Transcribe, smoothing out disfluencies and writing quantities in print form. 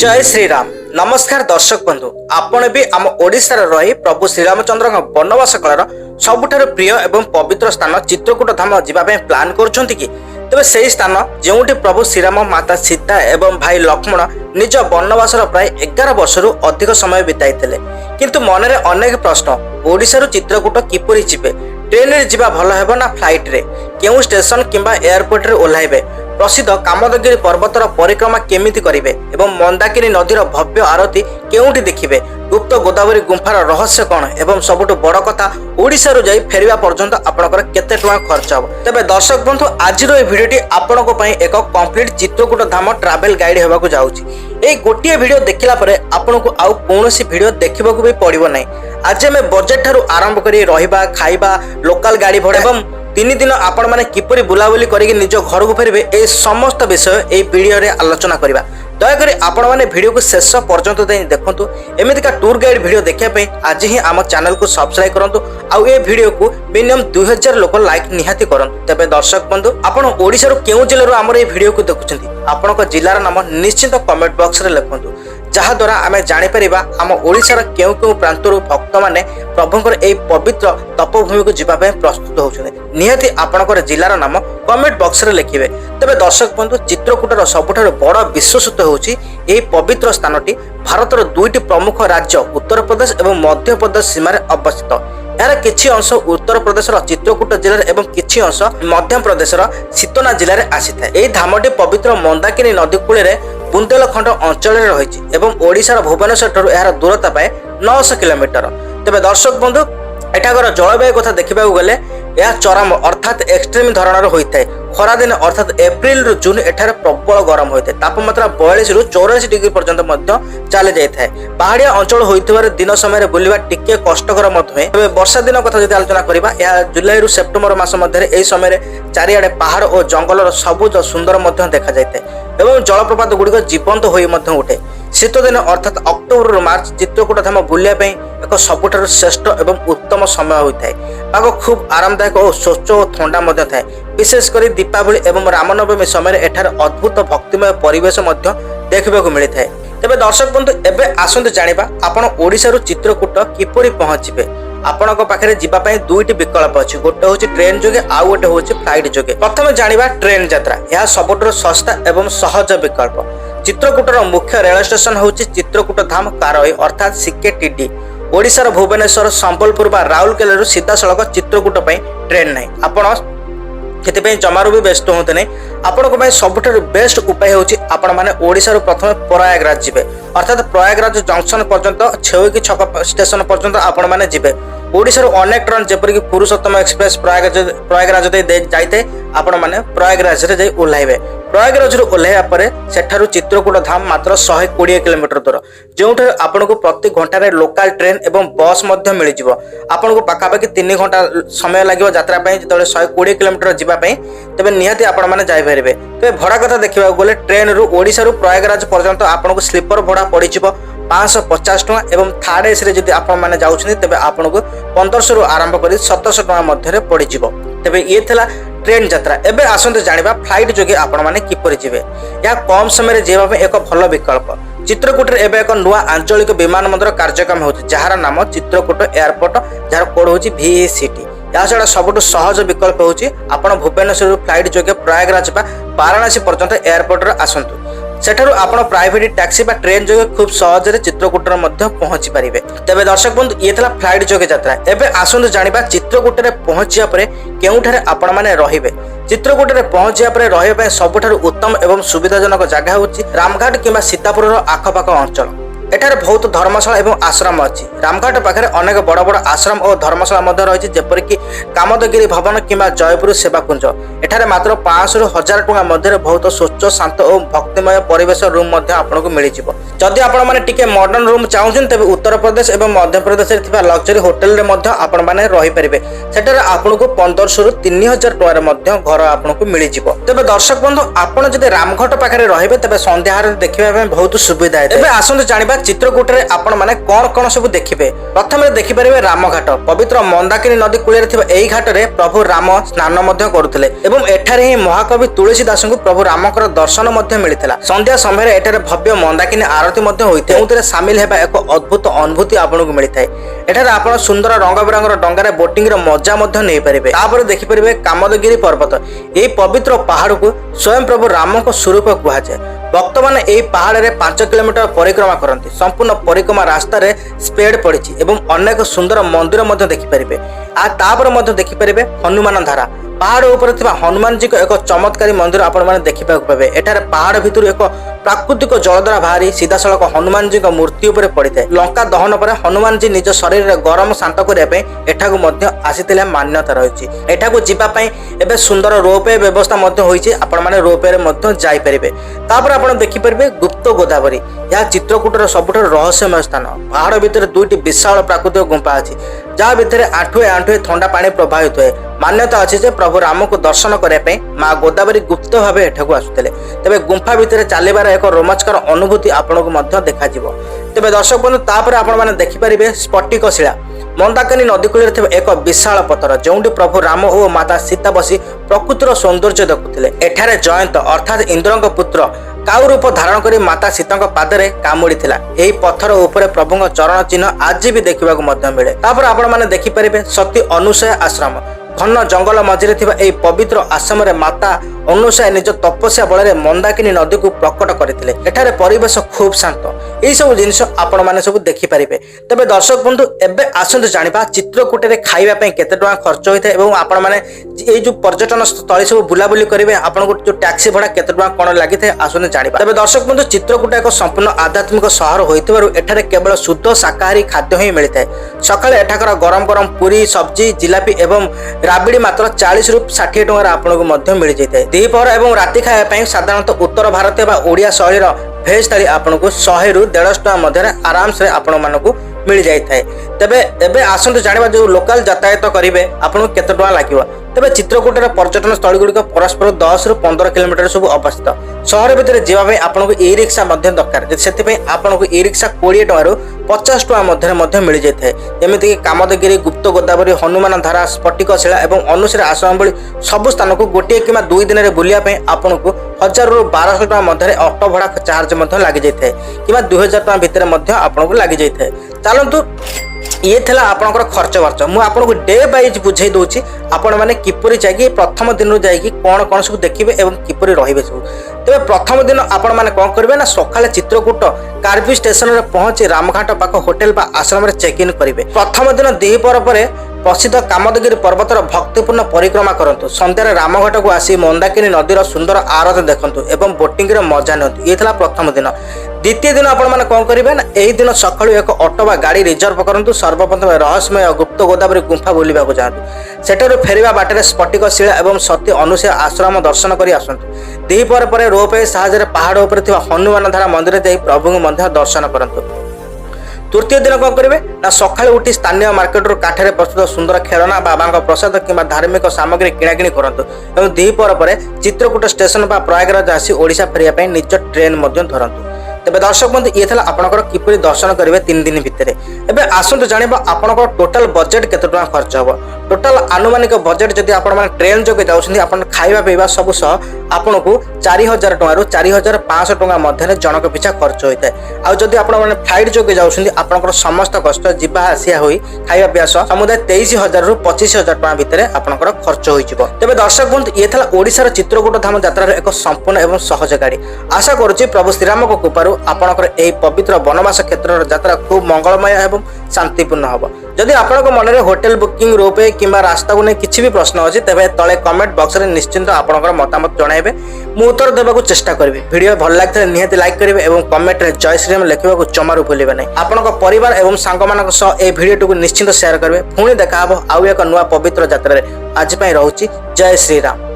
जय श्री राम। नमस्कार दर्शक बंधु, आपण भी आम ओडिशार रही प्रभु श्रीरामचंद्र वनवास कालर सबुठारु प्रिय एवं पवित्र स्थान चित्रकूट धाम जावाई प्लान करुछंती कि तेबे सेही स्थान जोंठी प्रभु श्रीराम माता सीता एवं भाई लक्ष्मण निज वनवासर प्राय 11 वर्षरु अधिक समय बिताइथिले। किंतु मनरे अनेक प्रश्न, ओडिशारु चित्रकूट किपरि जिबे, ट्रेन रे जिबा भलो हेबो ना फ्लाइट रे, केउ स्टेशन किंबा एयरपोर्ट रे ओल्हाइबे, प्रसिद्ध कामदगिरी पर्वतर परिक्रमा केमिति करिवे एवं मंदाकिनी नदीर भव्य आरती केउठी देखिबे, गुप्त गोदावरी गुंफार रहस्य कौन एवं सबुठु बड़ कथा ओडिशा रो जाई फेरिबा पर्यंत आपनकर केते टका खर्च हो। तबे दर्शक बंधु, आज रो ए भिडियोटी आपनको पई एक कंप्लीट चित्रकूट धाम ट्रैवल गाइड हेबाकू जाउची। ए गोटिए भिडियो देखिला परे आपनको आउ कोनोसी भिडियो देखिबाकू भी पड़िबो नै। आज हम बजेट ठारू आरंभ करी रहिबा, खाइबा, लोकल गाड़ी भड़ा एवं 3 दिन आपण माने किपरि बुलाबुली करिक निज घर को फेरबे, ए समस्त विषय ए वीडियो रे आलोचना करिबा। दयाकरी आपण माने वीडियो को शेष पर्यंत देखंतु। एमितिका टूर गाइड वीडियो देखिया पे आज ही आम चैनल को सब्सक्राइब करंतु आउ ए वीडियो को मिनिमम 2000 लोक लाइक निहाती करंतु। तबे दर्शक बंधु, आपण ओडिसा रो केउ जिल्ला रो हमर ए वीडियो को देखुछंती, आपनको जिल्लार नाम निश्चित कमेंट बॉक्स रे लिखंतु, जहा द्वारा आमे जानि परिबा आम ओडिसा रो केउ केउ प्रांतरु भक्त माने प्रभुंकर ए पवित्र तपोभूमि को जिबा पे प्रस्तुत होउछने। निहाती आपनकर जिल्लार नाम कमेंट बॉक्स रे लिखिबे। तबे दर्शक बंधु, चित्रकूटर सबुठारु बड़ विश्वसुत होउची ए पवित्र स्थानटी भारतर दुईटी प्रमुख राज्य उत्तर प्रदेश एवं मध्य प्रदेश सीमार अवस्थित। यार किछि अंश उत्तर प्रदेशर चित्रकूट जिल्ला एवं किछि अंश मध्य प्रदेशर सीतना जिल्ला रे आसीଥାଏ। एही धामटी पवित्र मंदाकिनी नदी कूले रे बुंदेलखंड अंचल रे रहिछि एवं ओडिशार भुवनेश्वर ठारू यार दूरता पाए 900 किलोमीटर। तबे दर्शक बंधु, एठाकर जलवायु कथा देखिबा गले यह चरम अर्थात एक्सट्रीम धरणर होइଥାଏ। खरा दिन अर्थात एप्रिल रु जून एठारे प्रबल गरम होइଥାଏ। तापमात्रा 42 रु 84 डिग्री पर्यंत मध्य चली जाइଥାଏ। पहाड़िया अंचल होइथिबार दिन समय बुलिबा टिके कष्टकर मध्य। तबे वर्षा दिन कथा जदि आलोचना करिबा, यह जुलाई रु सेप्टेम्बर मास मध्य एही समय चारियाडे पहाड़ और जंगलर सबुज सुंदर मध्य देखा जाइଥାଏ एवं जलप्रपात गुड़िक जीवंत होई मध्य उठे। शीत दिन अर्थात अक्टोबर रु मार्च चित्रकूट धाम बुलिया पई एक सबुठारु श्रेष्ठ एवं उत्तम समय होइଥାଏ। पाग खूब आरामदायक और स्वच्छ और ठंडा मध्य थाए। विशेष करी दीपावली एवं रामनवमी समय एठार अद्भुत भक्तिमय परिवेश मध्य देखिबाकू मिलिଥାଏ। तेबे दर्शक बंधु, एबे आसंतु जानिबा आपण ओडिसा रु चित्रकूट किपरि पहुँचिबे। आपनक पाखरे जिबा पई दुईटी विकल्प अछि, गोटे होछि ट्रेन जोगे आउ गोटे होछि फ्लाइट जोगे। प्रथमे जानिबा ट्रेन यात्रा। यह सबुठारु सस्ता एवं सहज विकल्प। चित्रकूटर मुख्य रेल स्टेशन होछि चित्रकूट धाम कारई अर्थात सीकेटीडी। ओडिशार भुवनेश्वर, संबलपुर बा राउरकेला सीधा सड़क चित्रकूट पई ट्रेन नै। आपण ସେଥିପାଇଁ ଜମାରୁ ବି ବ୍ୟସ୍ତ ହୁଅନ୍ତୁ ନାହିଁ। ଆପଣଙ୍କ ପାଇଁ ସବୁଠାରୁ ବେଷ୍ଟ ଉପାୟ ହେଉଛି ଆପଣ ମାନେ ଓଡ଼ିଶାରୁ ପ୍ରଥମେ ପ୍ରୟାଗରାଜ ଯିବେ, ଅର୍ଥାତ ପ୍ରୟାଗରାଜ ଜଙ୍କସନ ପର୍ଯ୍ୟନ୍ତ ଛେଉକି ଛକ ଷ୍ଟେସନ ପର୍ଯ୍ୟନ୍ତ ଆପଣ ମାନେ ଯିବେ। ଓଡ଼ିଶାରୁ ଅନେକ ଟ୍ରେନ୍ ଯେପରିକି ପୁରୁଷୋତ୍ତମ ଏକ୍ସପ୍ରେସ ପ୍ରୟାଗରାଜ ଦେଇ ଯାଇଥାଏ। ଆପଣ ମାନେ ପ୍ରୟାଗରାଜରେ ଯାଇ ଓହ୍ଲାଇବେ। ପ୍ରୟାଗରାଜରୁ ଓହ୍ଲାଇବା ପରେ ସେଠାରୁ ଚିତ୍ରକୂଟ ଧାମ ମାତ୍ର 120 କିଲୋମିଟର ଦୂର, ଯେଉଁଠାରେ ଆପଣଙ୍କୁ ପ୍ରତି ଘଣ୍ଟାରେ ଲୋକାଲ ଟ୍ରେନ୍ ଏବଂ ବସ୍ ମଧ୍ୟ ମିଳିଯିବ। ଆପଣଙ୍କୁ ପାଖାପାଖି 3 ଘଣ୍ଟା ସମୟ ଲାଗିବ ଯାତ୍ରା ପାଇଁ। ଯେତେବେଳେ 120 କିଲୋମିଟର ଯିବା ପାଇଁ, ତେବେ ନିହାତି ଆପଣ ମାନେ ଯାଇପାରିବେ। ତେବେ ଭଡ଼ା କଥା ଦେଖିବାକୁ ଗଲେ ଟ୍ରେନ୍ରୁ ଓଡ଼ିଶାରୁ ପ୍ରୟାଗରାଜ ପର୍ଯ୍ୟନ୍ତ ଆପଣଙ୍କୁ ସ୍ଲିପର ଭଡ଼ା ପଡ଼ିଯିବ 550 ଟଙ୍କା ଏବଂ ଥାର୍ଡ ଏସି ରେ ଯଦି ଆପଣ ମାନେ ଯାଉଛନ୍ତି ତେବେ ଆପଣଙ୍କୁ 1500 ରୁ ଆରମ୍ଭ କରି 700 ଟଙ୍କା ମଧ୍ୟରେ ପଡ଼ିଯିବ। ତେବେ ଇଏ ଥିଲା ट्रेन यात्रा। एबे आसंतु जानिबा फ्लाइट जोगे आपण माने किपरि जिवे। या कम समय रे जेबा पे एक भलो विकल्प। चित्रकूट रे एबे एक नुवा आंचलिक विमान बंदर कार्यक्रम होछि, जहार नाम चित्रकूट एयरपोर्ट, जहार कोड होछि VACT। या छडा सबटु सहज विकल्प होछि आपण भुवनेश्वर फ्लाइट जोगे प्रयागराज बा वाराणसी पर्यंत एयरपोर्ट रे आसंतु। सेठारु आपण प्राइवेट टैक्सी बा ट्रेन जोगे खूब सहज रे चित्रकूट रे मध्य पहुंची परिबे। तबे दर्शक बंधु, ये थला फ्लाइट जोगे यात्रा। एबे आसंतु जानिबा चित्रकूट रे पहुंचिया परे केउठारे आपण माने रहिबे। चित्रकूट रे पहुंचिया परे रहिबा पय सबठारु उत्तम एवं सुविधाजनक जगह होछि रामघाट किंबा सीतापुर रो आखपाख अंचल। एठारे बहुत धर्मशाला एवं आश्रम अछि। रामघाट पाखरे अनेक बड़ बड़ आश्रम और धर्मशाला मध्य रहिछि, जेपरिक कामदगिरी भवन किंबा जयपुर सेवाकुंज। एठारे मात्र 500 ରୁ 1000 टଙ୍କା मध्य बहुत स्वच्छ, शांत और भक्तिमय परिवेश रूम मध्य आपनको मिलिजिवो। जदि आपण माने टिके मॉडर्न रूम चाहुछन, तबे उत्तर प्रदेश एवं मध्य प्रदेश रे थिबा लग्जरी होटल रे मध्य आपण माने रहि परिबे। सेठारे आपनको 1500 ରୁ 3000 टଙ୍କା रे मध्य घर आपनको मिलिजिवो। तबे दर्शक बंधु, आपण जदि रामघाट पाखरे रहिबे तबे संध्याहार देखिबा ପାଇଁ बहुत सुविधा है। तबे आसंतु जानिबा चित्रकूट में आपण माने कौन कौन सब देखिए प्रथम देखिपारे रामघाट पवित्र मंदाकिनी नदी कूल यही घाट में प्रभु राम स्नान करुले एठारे ही महाकवि तुलसीदास को प्रभु रामकर दर्शन मिलता संध्या समय एठारे भव्य मंदाकिनी आरती होता है सामिल होगा एक अद्भुत अनुभूति आपको मिलता है एठारे आप सुंदर रंग बेरंगर डंगार बोटिंग मजा नहीं पारे देखिपारे कामदगिरी पर्वत यही पवित्र पहाड़ को स्वयं प्रभु राम को स्वरूप कहुए भक्त मैंने यही पहाड़ में 5 किलोमीटर परिक्रमा करती संपूर्ण परिक्रमा रास्ता स्पेड पड़ी एवं अनेक सुंदर मंदिर देखिपारे तापर देखिपारे हनुमान धारा पहाड़ उपर हनुमान जी को एक चमत्कारी मंदिर आपण मैंने देखा पाए एठारे पहाड़ भितर एक प्राकृतिक जलधारा बाहरी सीधा सड़क हनुमान जी मूर्ति उपर पड़ी है लंका दहन पर हनुमान जी निज शरीर में गरम शांत करने एठाकू आसी मान्यता रही एठाकू जावाई सुंदर रोपवे व्यवस्था आपण रोपवे जापरें तापर आप देखिपारे गुप्त गोदावरी यह चित्रकूटर सबुठ रहस्यमय स्थान पहाड़ भितर 2टी विशाल प्राकृतिक गुंफा अच्छी जहाँ भितर आंठुए आंठुए ठंडा पानी प्रवाहित हुए मान्यता अच्छी जे प्रभु राम को दर्शन करने माँ गोदावरी गुप्त भाव एठाकू आसुले तेरे गुंफा भितर चलबार एक रोमांचकर अनुभूति आपको देखा तेरे दर्शक बंधु तापर आपण देखिपारे स्फटिक शिला मंदाकिनी नदी कूल एक विशाल पत्थर जो प्रभु राम और माता सीता बसी प्रकृतिर सौंदर्य देखुले एठारे जयंत अर्थात इंद्र पुत्र काउ रूप धारण कर माता सीता पादरे कामुड़ी यही पत्थर उपर प्रभु चरण चिन्ह आज भी देखा मिले तापर आपण देखिपारे सती अनुसया आश्रम घन जंगल मझे यही पवित्र आश्रम माता अनुसया निज तपस्या बल मंदाकिनी नदी को प्रकट करते एठारे परिवेश खूब शांत यही सब जिन आपण मैंने सब देखिपारे तेज दर्शक बंधु एवं आसतु जाना चित्रकूट में खावाई केते टଙ୍କା खर्च होता है और आपण मैंने ये जो पर्यटन स्थली सब बुलाबुली करेंगे आपको जो टैक्सी भड़ा केते टଙ୍କା कौन लगी है आसतु जाना तेज दर्शक बंधु चित्रकूट एक संपूर्ण आध्यात्मिक सहर होता केवल शुद्ध शाकाहारी खाद्य ही मिलता है सकाଳେ एठाकर गरम गरम पूरी सब्जी जिलापी एवं राबिड़ी मात्र 40 ରୁ 60 टଙ୍କା आपको मिल जाए द्विपहर और राति खाया साधारणतः उत्तर भारतीय ओडिया शैलीर भेज थाली आपको 100 ରୁ 150 टଙ୍କା मध्य आराम से आपण मानक मिल जाए तेबे एबे आसतु जाना जो लोकल यातायात करेंगे आपको केते टଙ୍କା लगे तेज चित्रकूटर पर्यटन स्थल गुड़िक परस्पर 10 ରୁ 15 किलोमीटर सब अवस्थित सहर भितर जावाई आपको ई रिक्शा दरकार से आपको ई रिक्शा 20 टଙ୍କା ରୁ 50 टଙ୍କା मध्य मिल जाए जमीक कामदगिरी गुप्त गोदावरी हनुमान धारा स्फटिक शिला और अनुसया आश्रम भली सबु स्थान को गोटे कि 2 दिन में बुलायापी आपको 1000 ରୁ 1200 टଙ୍କା मध्य ऑटो भड़ा चार्ज लगी जाए कि 2000 टଙ୍କା भितर आपको लगी जाए चलतु ये थिला आपनकर खर्च वर्च मु आपको डे वाइज बुझे दूची आपण माने किपरि जाई प्रथम दिन जाई कौन कौन सब देखिबे एवं किपरि रहिबे सब तेरे प्रथम दिन आपण माने कौन करेंगे ना सकाଳେ चित्रकूट कार्बी स्टेशन रे पहुंची रामघाट पाख होटेल बा आश्रम रे चेक इन करेंगे प्रथम दिन द्विपहर पर प्रसिद्ध कामदगिरी पर्वतर भक्तिपूर्ण परिक्रमा करंतु संध्यारे रामघाट को आसी मंदाकिनी नदीर सुंदर आरती देखंतु एवं बोटिंग रे मजा नियंतु ये थिला प्रथम दिन द्वितीय दिन आपण माने कौन करेंगे ना यही दिन सकाळु एक ऑटो बा गाड़ी रिजर्व करंतु सर्वप्रथम रहस्यमय गुप्त गोदावरी गुंफा बुलिबा को जातु सेठर फेरिबा बाटे स्फटिक शिला एवं सती अनुसया आश्रम दर्शन करी आसंतु द्विपहर पर रोपवे साहाय्य पहाड़ उपर हनुमान धारा मंदिर जाई प्रभु को दर्शन करंतु तृतीय दिन कौन करेंगे ना सकाଳେ उठी स्थानीय मार्केट काठरे प्रस्तुत सुंदर खेलना बाबा प्रसाद कि धार्मिक सामग्री किणाकिणी करंतु एवं द्विपहर पर चित्रकूट स्टेशन प्रयागराज आसी ओडिशा फेरिया निज ट्रेन धरंतु तेज दर्शक बंधु ये था आपंकर किपरि दर्शन करेंगे 3 दिन भितर एवं आसतु जाना आपंकर टोटाल बजेट केते टଙ୍କା खर्च हम टोटाल आनुमानिक बजेट जदि आप ट्रेन जोगे जाऊँ खाଇବା पीवा सब सह आपन को 4000 टଙ୍କା ରୁ 4500 टଙ୍କା मध्य जनक पिछा खर्च होता है आदि आप फ्लाइट जोगे जाऊँ आपंकर समस्त कष्ट जीवा आसिया हो खाଇବା पीवा सह समुदाय 23000 ରୁ 25000 टଙ୍କା भितर आपंकर खर्च हो तेज दर्शक बंधु ये था ओडिशार चित्रकूट धाम यात्रा एक संपूर्ण एवं सहज गाड़ी आशा करुच्ची प्रभु श्रीराम को कृपारू आपणकर यही पवित्र बनवास क्षेत्र यात्रा खूब मंगलमय एवं शांतिपूर्ण हम जदि आपण मन में होटेल बुकिंग रोपवे कि रास्ता को नहीं किसी भी प्रश्न अच्छी तेज तले कमेंट बॉक्स में निश्चिंत आपंकर मतामत जनइबे मु उत्तर देवा चेष्टा करी वीडियो भल लगे निहाती लाइक करेंगे और कमेंट में जय श्रीराम लिखा जमारू भूलें नहीं आपण परिवार और सांग मान भिडियो को निश्चिंत शेयर करेंगे पुणी देखा आउ एक नुआ पवित्र यात्रा आज रोचे जय श्रीराम।